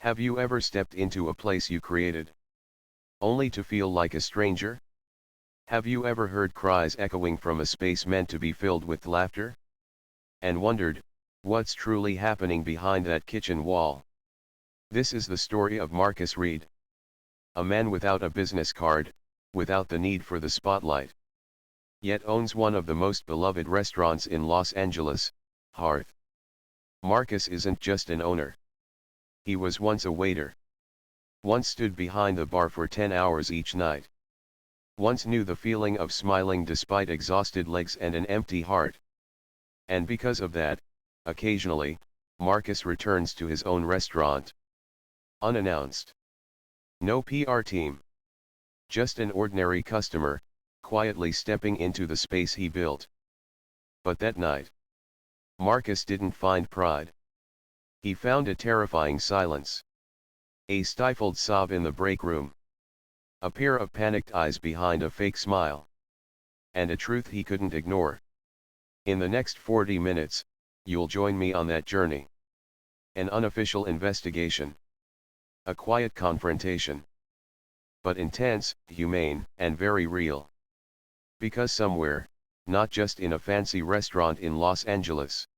Have you ever stepped into a place you created, only to feel like a stranger? Have you ever heard cries echoing from a space meant to be filled with laughter? And wondered, what's truly happening behind that kitchen wall? This is the story of Marcus Reed. A man without a business card, without the need for the spotlight. Yet owns one of the most beloved restaurants in Los Angeles, Hearth. Marcus isn't just an owner. He was once a waiter. Once stood behind the bar for 10 hours each night. Once knew the feeling of smiling despite exhausted legs and an empty heart. And because of that, occasionally, Marcus returns to his own restaurant. Unannounced. No PR team. Just an ordinary customer, quietly stepping into the space he built. But that night, Marcus didn't find pride. He found a terrifying silence. A stifled sob in the break room. A pair of panicked eyes behind a fake smile. And a truth he couldn't ignore. In the next 40 minutes, you'll join me on that journey. An unofficial investigation. A quiet confrontation. But intense, humane, and very real. Because somewhere, not just in a fancy restaurant in Los Angeles,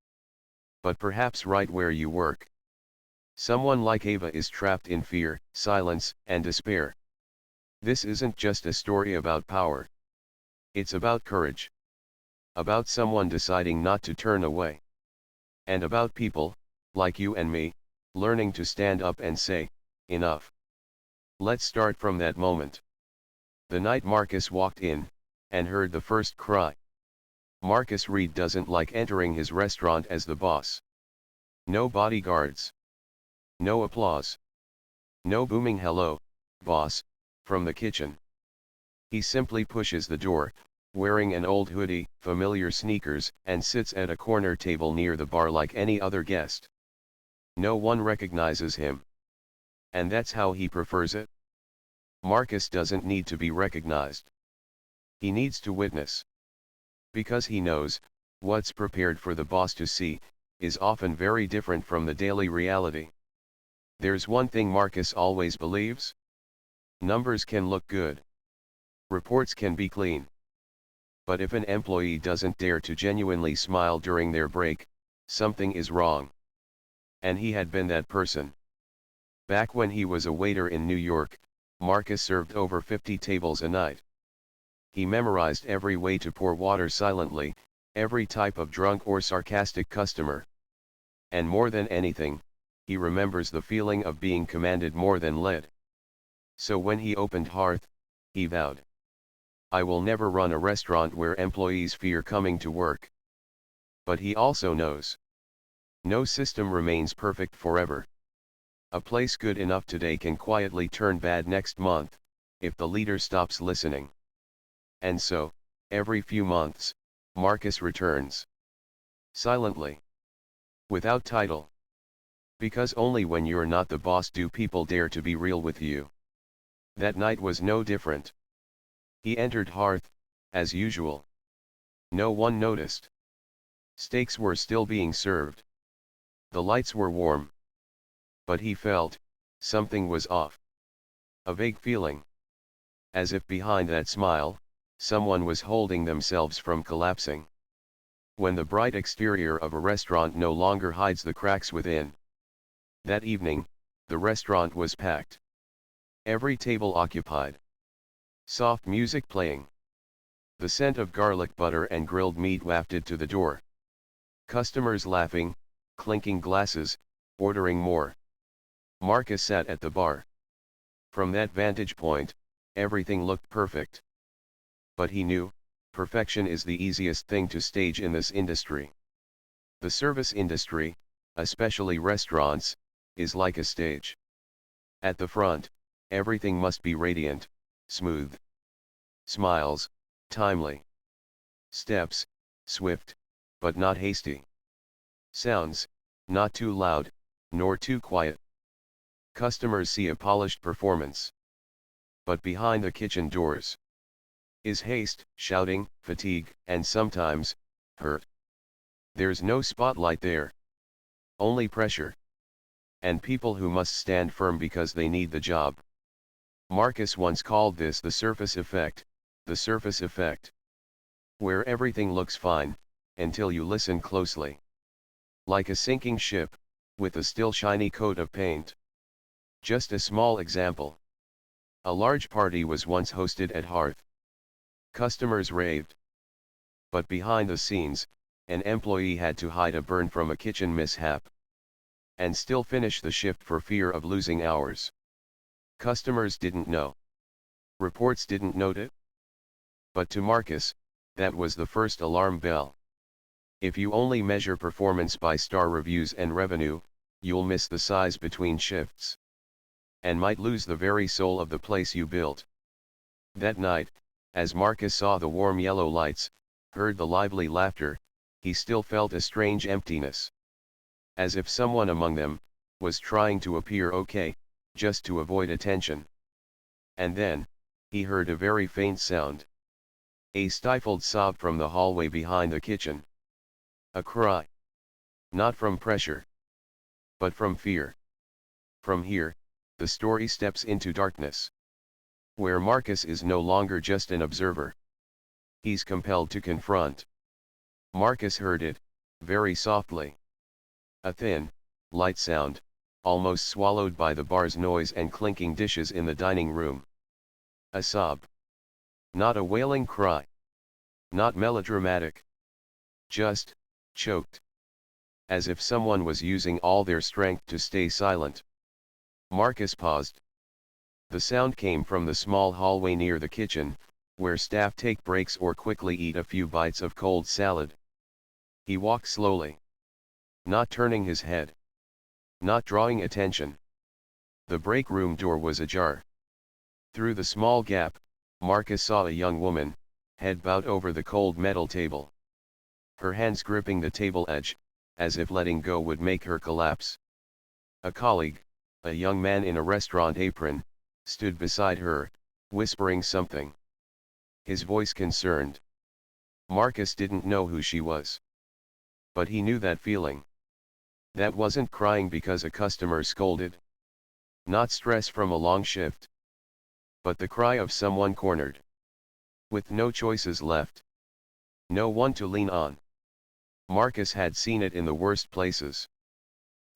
but perhaps right where you work, someone like Ava is trapped in fear, silence, and despair. This isn't just a story about power. It's about courage. About someone deciding not to turn away. And about people, like you and me, learning to stand up and say, enough. Let's start from that moment. The night Marcus walked in, and heard the first cry. Marcus Reed doesn't like entering his restaurant as the boss. No bodyguards. No applause. No booming hello, boss, from the kitchen. He simply pushes the door, wearing an old hoodie, familiar sneakers, and sits at a corner table near the bar like any other guest. No one recognizes him. And that's how he prefers it. Marcus doesn't need to be recognized. He needs to witness. Because he knows, what's prepared for the boss to see, is often very different from the daily reality. There's one thing Marcus always believes. Numbers can look good. Reports can be clean. But if an employee doesn't dare to genuinely smile during their break, something is wrong. And he had been that person. Back when he was a waiter in New York, Marcus served over 50 tables a night. He memorized every way to pour water silently, every type of drunk or sarcastic customer. And more than anything, he remembers the feeling of being commanded more than led. So when he opened Hearth, he vowed, I will never run a restaurant where employees fear coming to work. But he also knows, no system remains perfect forever. A place good enough today can quietly turn bad next month, if the leader stops listening. And so, every few months, Marcus returns. Silently. Without title. Because only when you're not the boss do people dare to be real with you. That night was no different. He entered Hearth, as usual. No one noticed. Steaks were still being served. The lights were warm. But he felt, something was off. A vague feeling. As if behind that smile, someone was holding themselves from collapsing. When the bright exterior of a restaurant no longer hides the cracks within. That evening, the restaurant was packed. Every table occupied. Soft music playing. The scent of garlic butter and grilled meat wafted to the door. Customers laughing, clinking glasses, ordering more. Marcus sat at the bar. From that vantage point, everything looked perfect. But he knew, perfection is the easiest thing to stage in this industry. The service industry, especially restaurants, is like a stage. At the front, everything must be radiant, smooth. Smiles, timely. Steps, swift, but not hasty. Sounds, not too loud, nor too quiet. Customers see a polished performance. But behind the kitchen doors is haste, shouting, fatigue, and sometimes, hurt. There's no spotlight there. Only pressure. and people who must stand firm because they need the job. Marcus once called this the surface effect, where everything looks fine, until you listen closely. Like a sinking ship, with a still shiny coat of paint. Just a small example. A large party was once hosted at Hearth. Customers raved. But behind the scenes, an employee had to hide a burn from a kitchen mishap. And still finish the shift for fear of losing hours. Customers didn't know. Reports didn't note it. But to Marcus, that was the first alarm bell. If you only measure performance by star reviews and revenue, you'll miss the size between shifts. And might lose the very soul of the place you built. That night, as Marcus saw the warm yellow lights, heard the lively laughter, he still felt a strange emptiness. As if someone among them was trying to appear okay, just to avoid attention. And then, he heard a very faint sound. A stifled sob from the hallway behind the kitchen. A cry. Not from pressure, but from fear. From here, the story steps into darkness. Where Marcus is no longer just an observer. He's compelled to confront. Marcus heard it, very softly. A thin, light sound, almost swallowed by the bar's noise and clinking dishes in the dining room. A sob. Not a wailing cry. Not melodramatic. Just, choked. As if someone was using all their strength to stay silent. Marcus paused. The sound came from the small hallway near the kitchen, where staff take breaks or quickly eat a few bites of cold salad. He walked slowly. Not turning his head. Not drawing attention. The break room door was ajar. Through the small gap, Marcus saw a young woman, head bowed over the cold metal table. Her hands gripping the table edge, as if letting go would make her collapse. A colleague, a young man in a restaurant apron, stood beside her, whispering something. His voice concerned. Marcus didn't know who she was. But he knew that feeling. That wasn't crying because a customer scolded. Not stress from a long shift. But the cry of someone cornered. With no choices left. No one to lean on. Marcus had seen it in the worst places.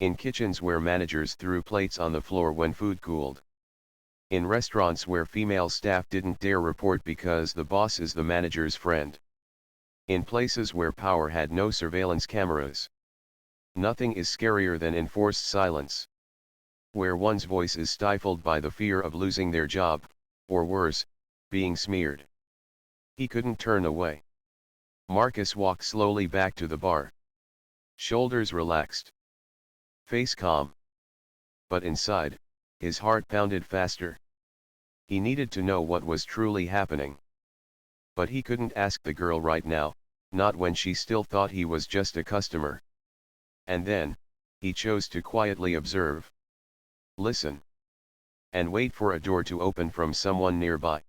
In kitchens where managers threw plates on the floor when food cooled. In restaurants where female staff didn't dare report because the boss is the manager's friend. In places where power had no surveillance cameras. Nothing is scarier than enforced silence. Where one's voice is stifled by the fear of losing their job, or worse, being smeared. He couldn't turn away. Marcus walked slowly back to the bar. Shoulders relaxed. Face calm. But inside, his heart pounded faster. He needed to know what was truly happening. But he couldn't ask the girl right now, not when she still thought he was just a customer. And then, he chose to quietly observe. Listen. And wait for a door to open from someone nearby.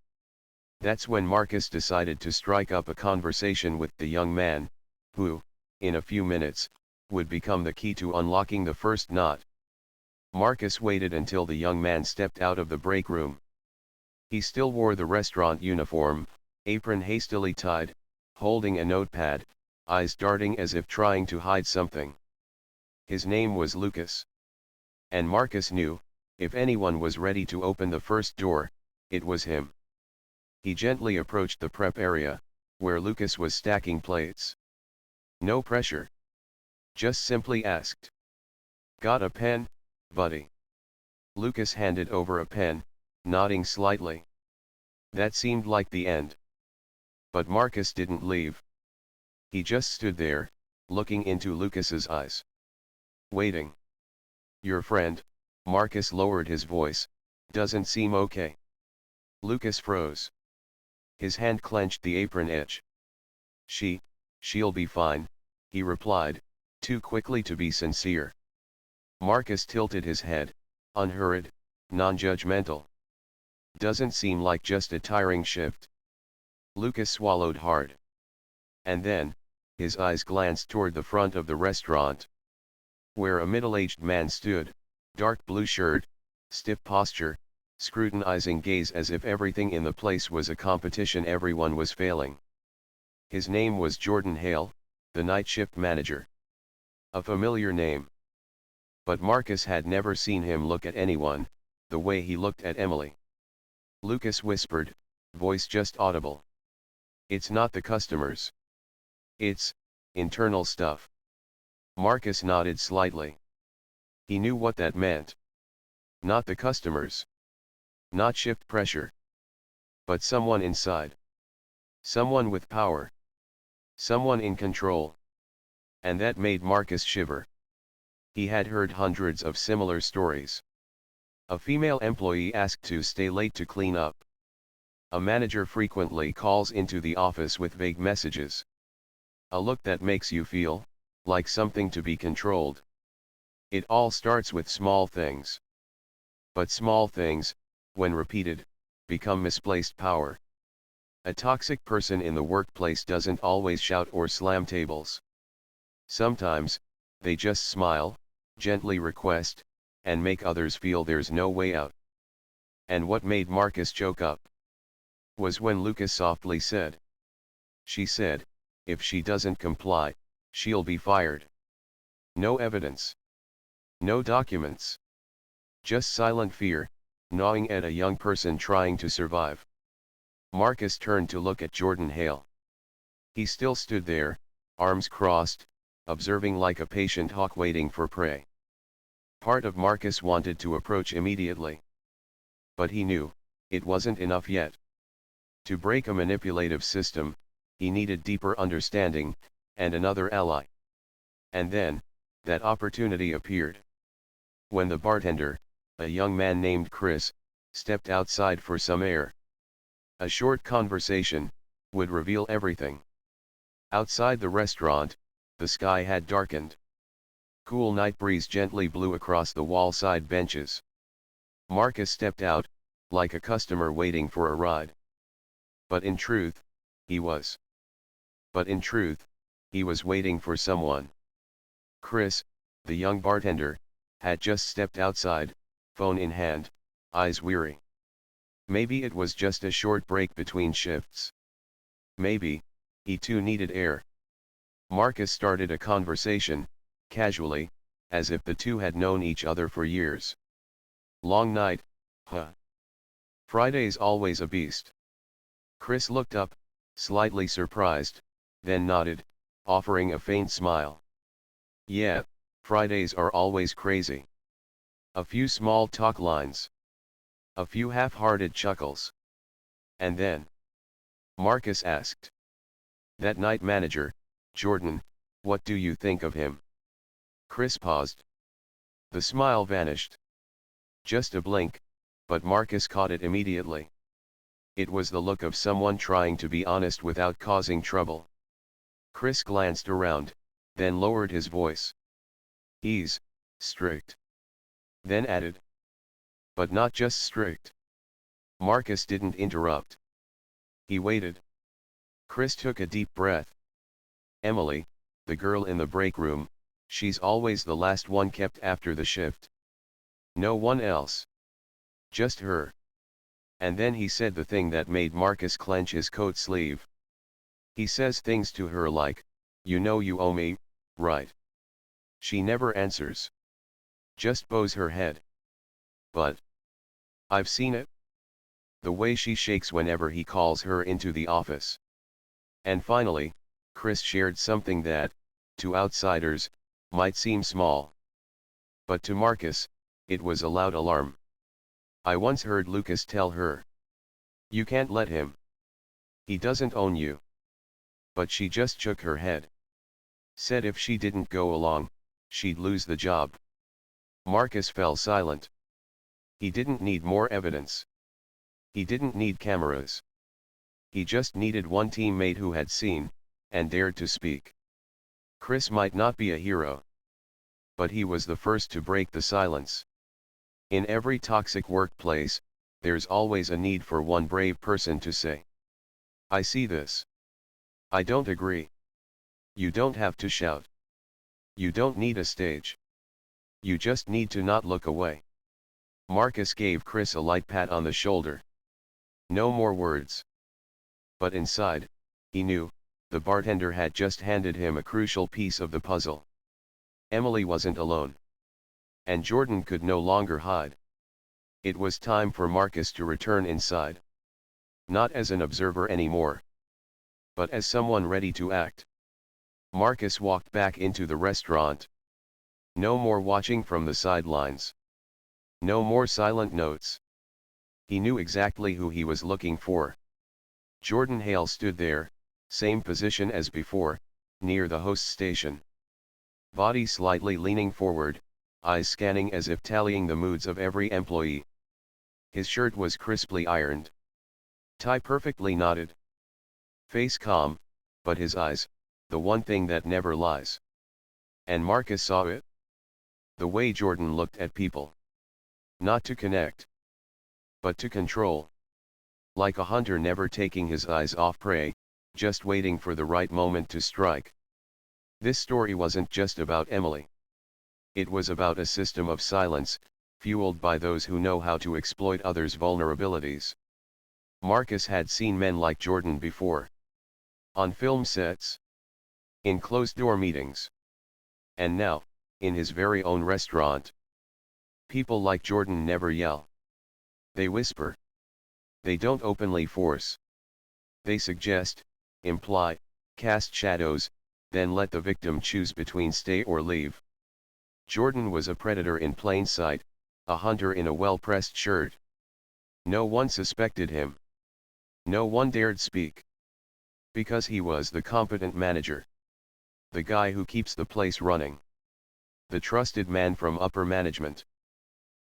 That's when Marcus decided to strike up a conversation with the young man, who, in a few minutes, would become the key to unlocking the first knot. Marcus waited until the young man stepped out of the break room. He still wore the restaurant uniform, apron hastily tied, holding a notepad, eyes darting as if trying to hide something. His name was Lucas. And Marcus knew, if anyone was ready to open the first door, it was him. He gently approached the prep area, where Lucas was stacking plates. No pressure. Just simply asked. Got a pen, buddy? Lucas handed over a pen, nodding slightly. That seemed like the end. But Marcus didn't leave. He just stood there, looking into Lucas's eyes. Waiting. Your friend, Marcus lowered his voice, doesn't seem okay. Lucas froze. His hand clenched the apron edge. She'll be fine, he replied, too quickly to be sincere. Marcus tilted his head, unhurried, non-judgmental. Doesn't seem like just a tiring shift. Lucas swallowed hard. And then, his eyes glanced toward the front of the restaurant. Where a middle-aged man stood, Dark blue shirt, stiff posture, scrutinizing gaze as if everything in the place was a competition, everyone was failing. His name was Jordan Hale, the night shift manager. A familiar name. But Marcus had never seen him look at anyone, the way he looked at Emily. Lucas whispered, voice just audible. It's not the customers. It's internal stuff. Marcus nodded slightly. He knew what that meant. Not the customers. Not shift pressure. But someone inside. Someone with power. Someone in control. And that made Marcus shiver. He had heard hundreds of similar stories. A female employee asked to stay late to clean up. A manager frequently calls into the office with vague messages. A look that makes you feel like something to be controlled. It all starts with small things. But small things, when repeated, become misplaced power. A toxic person in the workplace doesn't always shout or slam tables. Sometimes, they just smile, gently request, and make others feel there's no way out. And what made Marcus choke up was when Lucas softly said. She said, if she doesn't comply, she'll be fired. No evidence. No documents. Just silent fear, gnawing at a young person trying to survive. Marcus turned to look at Jordan Hale. He still stood there, arms crossed, observing like a patient hawk waiting for prey. Part of Marcus wanted to approach immediately. But he knew, it wasn't enough yet. To break a manipulative system, he needed deeper understanding, and another ally. And then, that opportunity appeared. When the bartender, a young man named Chris, stepped outside for some air. A short conversation would reveal everything. Outside the restaurant, the sky had darkened. Cool night breeze gently blew across the wall-side benches. Marcus stepped out, like a customer waiting for a ride. But in truth, he was waiting for someone. Chris, the young bartender, had just stepped outside, phone in hand, eyes weary. Maybe it was just a short break between shifts. Maybe, he too needed air. Marcus started a conversation, casually, as if the two had known each other for years. Long night, huh? Friday's always a beast. Chris looked up, slightly surprised, then nodded, offering a faint smile. Yeah, Fridays are always crazy. A few small talk lines. A few half-hearted chuckles. And then Marcus asked. That night manager, Jordan, what do you think of him? Chris paused. The smile vanished. Just a blink, but Marcus caught it immediately. It was the look of someone trying to be honest without causing trouble. Chris glanced around, then lowered his voice. He's strict. Then added. But not just strict. Marcus didn't interrupt. He waited. Chris took a deep breath. Emily, the girl in the break room, she's always the last one kept after the shift. No one else. Just her. And then he said the thing that made Marcus clench his coat sleeve. He says things to her like, you know you owe me, right? She never answers. Just bows her head. But I've seen it. The way she shakes whenever he calls her into the office. And finally, Chris shared something that, to outsiders, might seem small. But to Marcus, it was a loud alarm. I once heard Lucas tell her. You can't let him. He doesn't own you. But she just shook her head. Said if she didn't go along, she'd lose the job. Marcus fell silent. He didn't need more evidence. He didn't need cameras. He just needed one teammate who had seen, and dared to speak. Chris might not be a hero. But he was the first to break the silence. In every toxic workplace, there's always a need for one brave person to say, I see this. I don't agree. You don't have to shout. You don't need a stage. You just need to not look away. Marcus gave Chris a light pat on the shoulder. No more words. But inside, he knew, the bartender had just handed him a crucial piece of the puzzle. Emily wasn't alone. And Jordan could no longer hide. It was time for Marcus to return inside. Not as an observer anymore, but as someone ready to act. Marcus walked back into the restaurant. No more watching from the sidelines. No more silent notes. He knew exactly who he was looking for. Jordan Hale stood there, same position as before, near the host station. Body slightly leaning forward, eyes scanning as if tallying the moods of every employee. His shirt was crisply ironed. Tie perfectly knotted. Face calm, but his eyes, the one thing that never lies. And Marcus saw it. The way Jordan looked at people. Not to connect, but to control. Like a hunter never taking his eyes off prey, just waiting for the right moment to strike. This story wasn't just about Emily. It was about a system of silence, fueled by those who know how to exploit others' vulnerabilities. Marcus had seen men like Jordan before. On film sets. In closed-door meetings. And now, in his very own restaurant. People like Jordan never yell. They whisper. They don't openly force. They suggest, imply, cast shadows, then let the victim choose between stay or leave. Jordan was a predator in plain sight, a hunter in a well-pressed shirt. No one suspected him. No one dared speak. Because he was the competent manager. The guy who keeps the place running. The trusted man from upper management.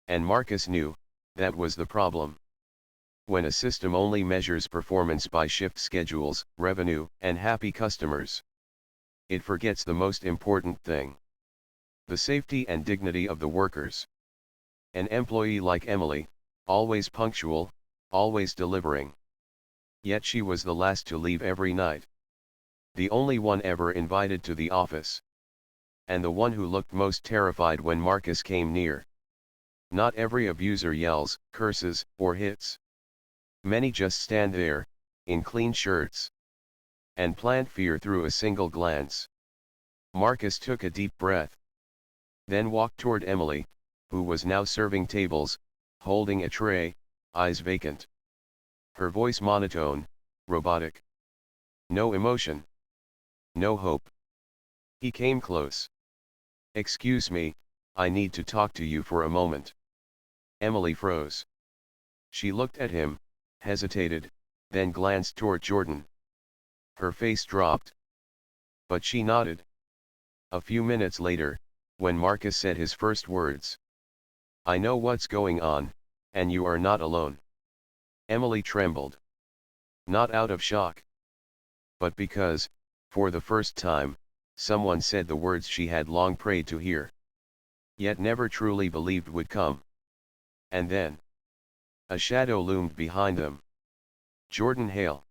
And Marcus knew, that was the problem. When a system only measures performance by shift schedules, revenue, and happy customers, it forgets the most important thing. The safety and dignity of the workers. An employee like Emily, always punctual, always delivering. Yet she was the last to leave every night. The only one ever invited to the office. And the one who looked most terrified when Marcus came near. Not every abuser yells, curses, or hits. Many just stand there, in clean shirts. And plant fear through a single glance. Marcus took a deep breath. Then walked toward Emily, who was now serving tables, holding a tray, eyes vacant. Her voice monotone, robotic. No emotion. No hope. He came close. Excuse me, I need to talk to you for a moment. Emily froze. She looked at him, hesitated, then glanced toward Jordan. Her face dropped. But she nodded. A few minutes later, when Marcus said his first words. I know what's going on, and you are not alone. Emily trembled. Not out of shock. But because, for the first time, someone said the words she had long prayed to hear. Yet never truly believed would come. And then. A shadow loomed behind them. Jordan Hale.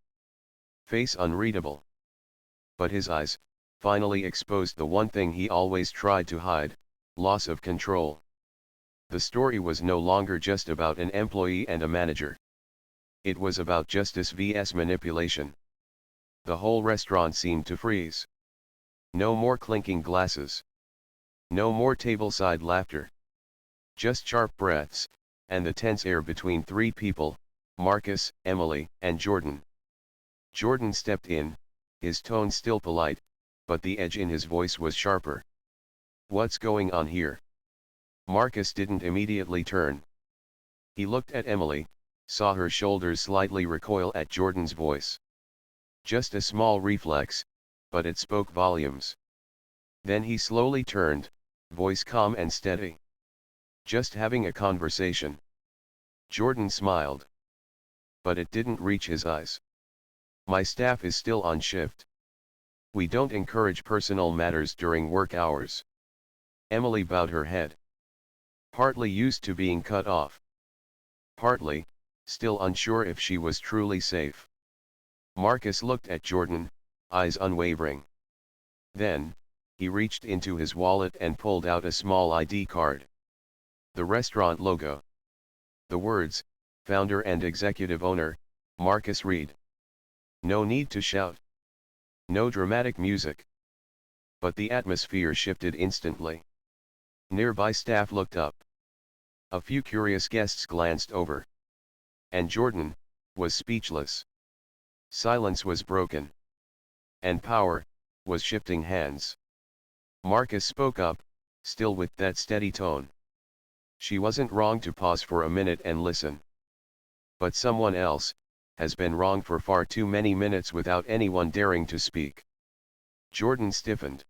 Face unreadable. But his eyes, finally exposed the one thing he always tried to hide, loss of control. The story was no longer just about an employee and a manager. It was about justice vs manipulation. The whole restaurant seemed to freeze. No more clinking glasses. No more tableside laughter. Just sharp breaths, and the tense air between three people, Marcus, Emily, and Jordan. Jordan stepped in, his tone still polite, but the edge in his voice was sharper. What's going on here? Marcus didn't immediately turn. He looked at Emily, saw her shoulders slightly recoil at Jordan's voice. Just a small reflex, but it spoke volumes. Then he slowly turned, voice calm and steady. Just having a conversation. Jordan smiled. But it didn't reach his eyes. My staff is still on shift. We don't encourage personal matters during work hours. Emily bowed her head. Partly used to being cut off. Partly, still unsure if she was truly safe. Marcus looked at Jordan, eyes unwavering. Then, he reached into his wallet and pulled out a small ID card. The restaurant logo. The words, founder and executive owner, Marcus Reed. No need to shout. No dramatic music. But the atmosphere shifted instantly. Nearby staff looked up. A few curious guests glanced over. And Jordan was speechless. Silence was broken. And power was shifting hands. Marcus spoke up, still with that steady tone. She wasn't wrong to pause for a minute and listen. But someone else has been wrong for far too many minutes without anyone daring to speak. Jordan stiffened.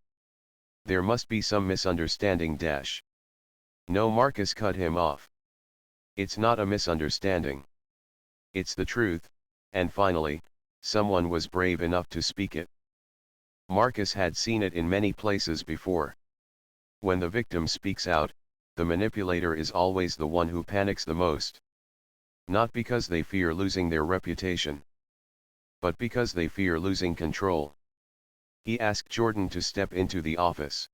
There must be some misunderstanding. No, Marcus cut him off. It's not a misunderstanding. It's the truth, and finally, someone was brave enough to speak it. Marcus had seen it in many places before. When the victim speaks out, the manipulator is always the one who panics the most. Not because they fear losing their reputation, but because they fear losing control. He asked Jordan to step into the office.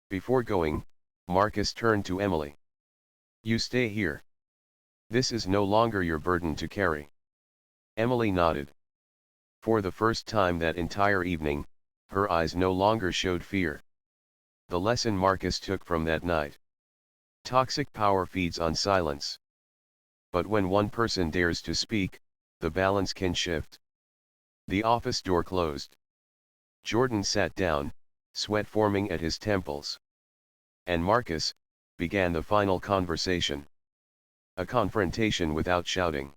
Before going, Marcus turned to Emily. You stay here. This is no longer your burden to carry. Emily nodded. For the first time that entire evening, her eyes no longer showed fear. The lesson Marcus took from that night. Toxic power feeds on silence. But when one person dares to speak, the balance can shift. The office door closed. Jordan sat down, sweat forming at his temples. And Marcus began the final conversation. A confrontation without shouting,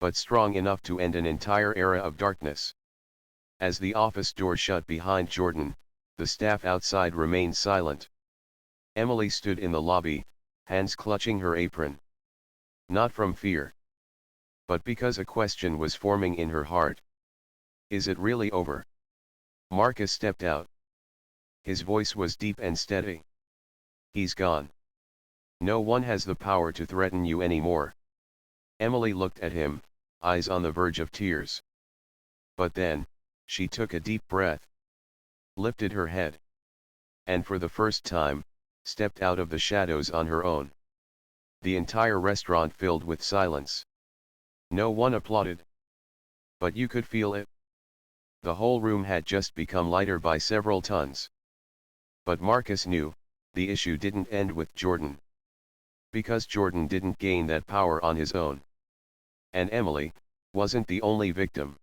but strong enough to end an entire era of darkness. As the office door shut behind Jordan, the staff outside remained silent. Emily stood in the lobby, hands clutching her apron. Not from fear, but because a question was forming in her heart. Is it really over? Marcus stepped out. His voice was deep and steady. He's gone. No one has the power to threaten you anymore. Emily looked at him, eyes on the verge of tears. But then, she took a deep breath, lifted her head, and for the first time, stepped out of the shadows on her own. The entire restaurant filled with silence. No one applauded. But you could feel it. The whole room had just become lighter by several tons. But Marcus knew, the issue didn't end with Jordan. Because Jordan didn't gain that power on his own. And Emily wasn't the only victim.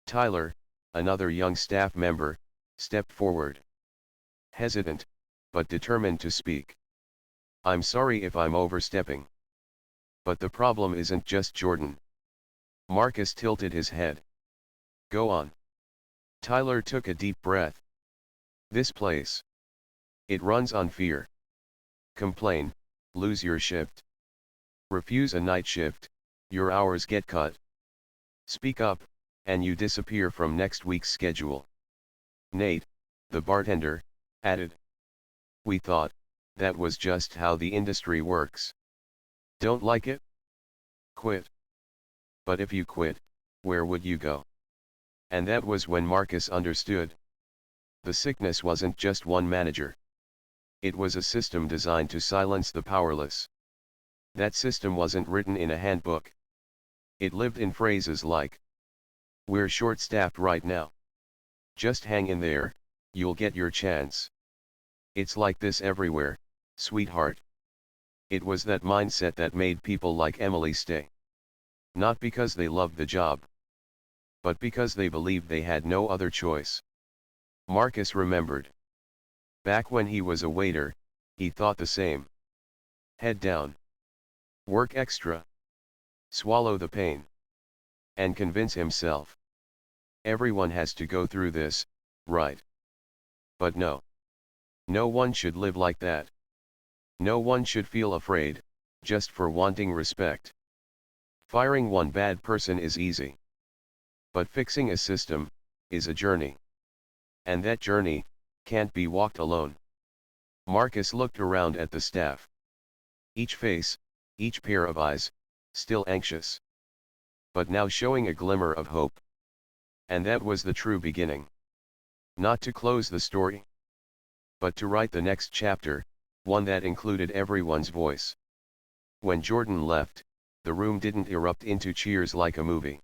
Tyler, another young staff member, stepped forward. Hesitant, but determined to speak. I'm sorry if I'm overstepping. But the problem isn't just Jordan. Marcus tilted his head. Go on. Tyler took a deep breath. This place. It runs on fear. Complain, lose your shift. Refuse a night shift, your hours get cut. Speak up, and you disappear from next week's schedule. Nate, the bartender, added. We thought that was just how the industry works. Don't like it? Quit. But if you quit, where would you go? And that was when Marcus understood. The sickness wasn't just one manager. It was a system designed to silence the powerless. That system wasn't written in a handbook. It lived in phrases like, we're short-staffed right now. Just hang in there, you'll get your chance. It's like this everywhere, sweetheart. It was that mindset that made people like Emily stay. Not because they loved the job, but because they believed they had no other choice. Marcus remembered. Back when he was a waiter, he thought the same. Head down. Work extra. Swallow the pain. And convince himself. Everyone has to go through this, right? But no. No one should live like that. No one should feel afraid, just for wanting respect. Firing one bad person is easy. But fixing a system is a journey. And that journey can't be walked alone. Marcus looked around at the staff. Each face, each pair of eyes, still anxious. But now showing a glimmer of hope. And that was the true beginning. Not to close the story, but to write the next chapter, one that included everyone's voice. When Jordan left, the room didn't erupt into cheers like a movie.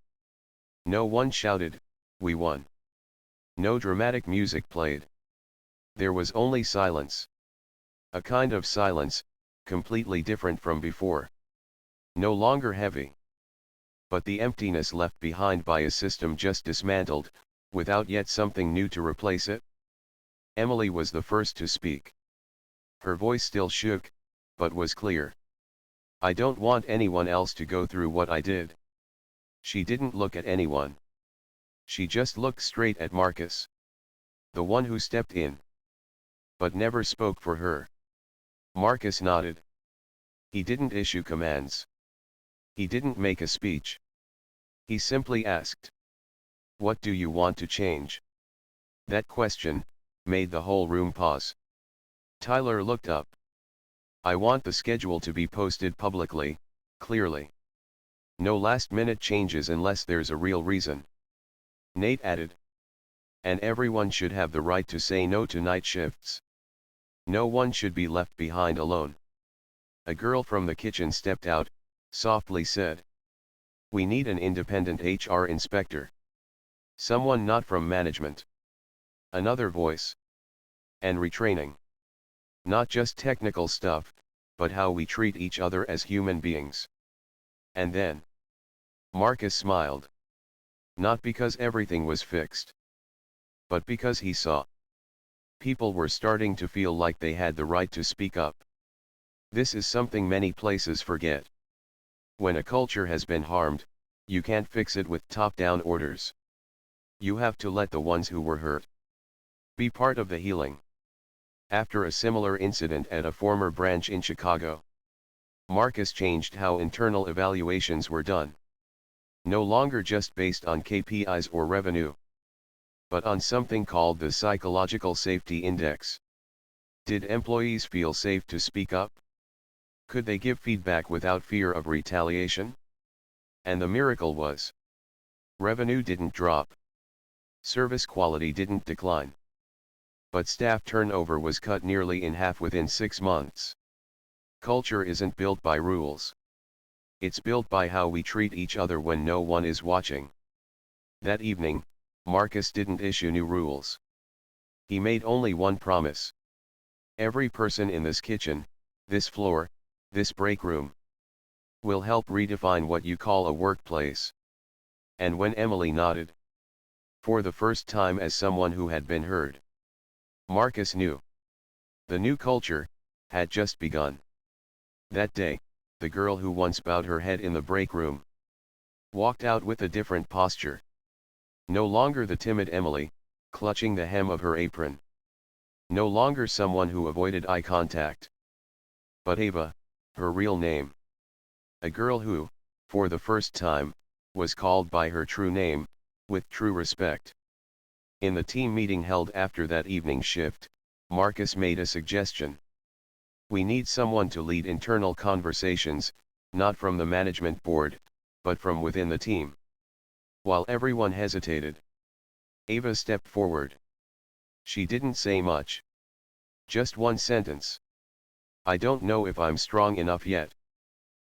No one shouted, "We won." No dramatic music played. There was only silence. A kind of silence, completely different from before. No longer heavy. But the emptiness left behind by a system just dismantled, without yet something new to replace it. Emily was the first to speak. Her voice still shook, but was clear. "I don't want anyone else to go through what I did." She didn't look at anyone. She just looked straight at Marcus. The one who stepped in. But never spoke for her. Marcus nodded. He didn't issue commands. He didn't make a speech. He simply asked, "What do you want to change?" That question made the whole room pause. Tyler looked up. "I want the schedule to be posted publicly, clearly. No last-minute changes unless there's a real reason." Nate added. "And everyone should have the right to say no to night shifts. No one should be left behind alone." A girl from the kitchen stepped out, softly said, "We need an independent HR inspector. Someone not from management." Another voice. "And retraining. Not just technical stuff, but how we treat each other as human beings." And then Marcus smiled. Not because everything was fixed, but because he saw. People were starting to feel like they had the right to speak up. This is something many places forget. When a culture has been harmed, you can't fix it with top-down orders. You have to let the ones who were hurt be part of the healing. After a similar incident at a former branch in Chicago, Marcus changed how internal evaluations were done. No longer just based on KPIs or revenue, but on something called the Psychological Safety Index. Did employees feel safe to speak up? Could they give feedback without fear of retaliation? And the miracle was, revenue didn't drop. Service quality didn't decline. But staff turnover was cut nearly in half within 6 months. Culture isn't built by rules. It's built by how we treat each other when no one is watching. That evening, Marcus didn't issue new rules. He made only one promise. Every person in this kitchen, this floor, this break room, will help redefine what you call a workplace. And when Emily nodded, for the first time as someone who had been heard, Marcus knew. The new culture had just begun. That day, the girl who once bowed her head in the break room walked out with a different posture. No longer the timid Emily, clutching the hem of her apron. No longer someone who avoided eye contact. But Ava, her real name. A girl who, for the first time, was called by her true name, with true respect. In the team meeting held after that evening shift, Marcus made a suggestion. We need someone to lead internal conversations, not from the management board, but from within the team. While everyone hesitated, Ava stepped forward. She didn't say much. Just one sentence. "I don't know if I'm strong enough yet.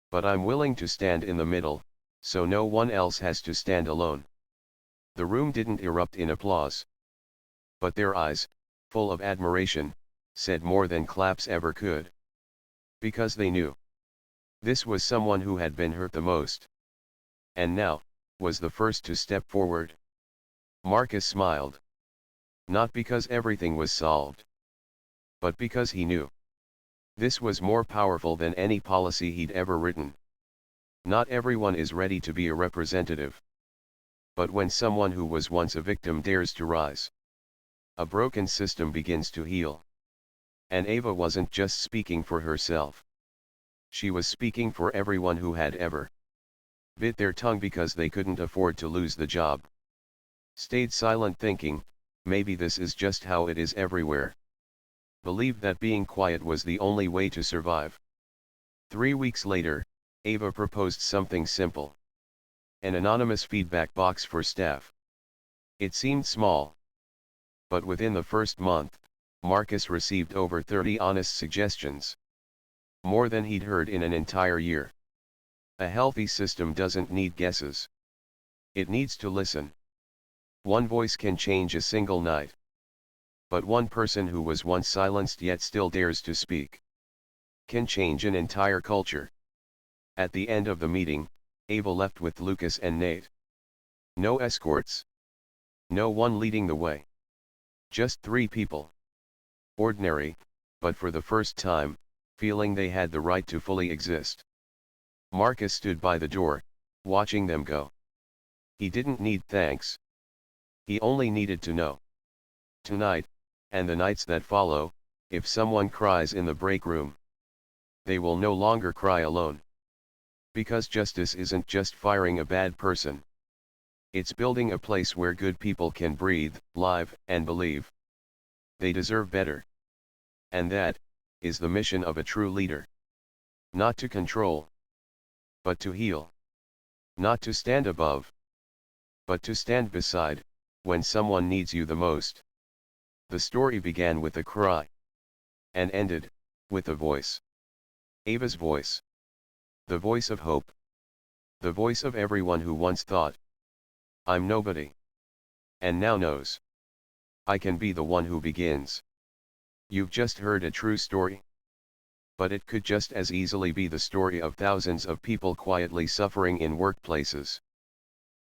But I'm willing to stand in the middle, so no one else has to stand alone." The room didn't erupt in applause. But their eyes, full of admiration, said more than claps ever could. Because they knew. This was someone who had been hurt the most. And now, was the first to step forward. Marcus smiled. Not because everything was solved, but because he knew. This was more powerful than any policy he'd ever written. Not everyone is ready to be a representative. But when someone who was once a victim dares to rise, a broken system begins to heal. And Ava wasn't just speaking for herself. She was speaking for everyone who had ever bit their tongue because they couldn't afford to lose the job. Stayed silent thinking, maybe this is just how it is everywhere. Believed that being quiet was the only way to survive. 3 weeks later, Ava proposed something simple. An anonymous feedback box for staff. It seemed small. But within the first month, Marcus received over 30 honest suggestions. More than he'd heard in an entire year. A healthy system doesn't need guesses. It needs to listen. One voice can change a single night. But one person who was once silenced yet still dares to speak, can change an entire culture. At the end of the meeting, Ava left with Lucas and Nate. No escorts. No one leading the way. Just 3 people. Ordinary, but for the first time, feeling they had the right to fully exist. Marcus stood by the door, watching them go. He didn't need thanks. He only needed to know. Tonight, and the nights that follow, if someone cries in the break room, they will no longer cry alone. Because justice isn't just firing a bad person. It's building a place where good people can breathe, live, and believe. They deserve better. And that is the mission of a true leader. Not to control, but to heal. Not to stand above, but to stand beside, when someone needs you the most. The story began with a cry. And ended, with a voice. Ava's voice. The voice of hope. The voice of everyone who once thought, I'm nobody. And now knows. I can be the one who begins. You've just heard a true story. But it could just as easily be the story of thousands of people quietly suffering in workplaces,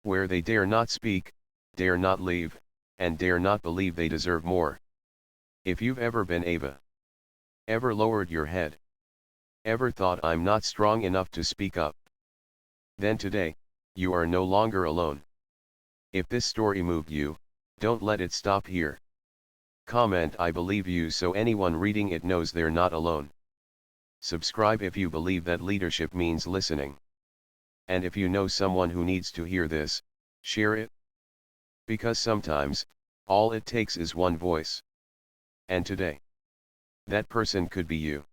where they dare not speak, dare not leave, and dare not believe they deserve more. If you've ever been Ava, ever lowered your head, ever thought I'm not strong enough to speak up, then today, you are no longer alone. If this story moved you, don't let it stop here. Comment I believe you so anyone reading it knows they're not alone. Subscribe if you believe that leadership means listening. And if you know someone who needs to hear this, share it. Because sometimes, all it takes is one voice. And today, that person could be you.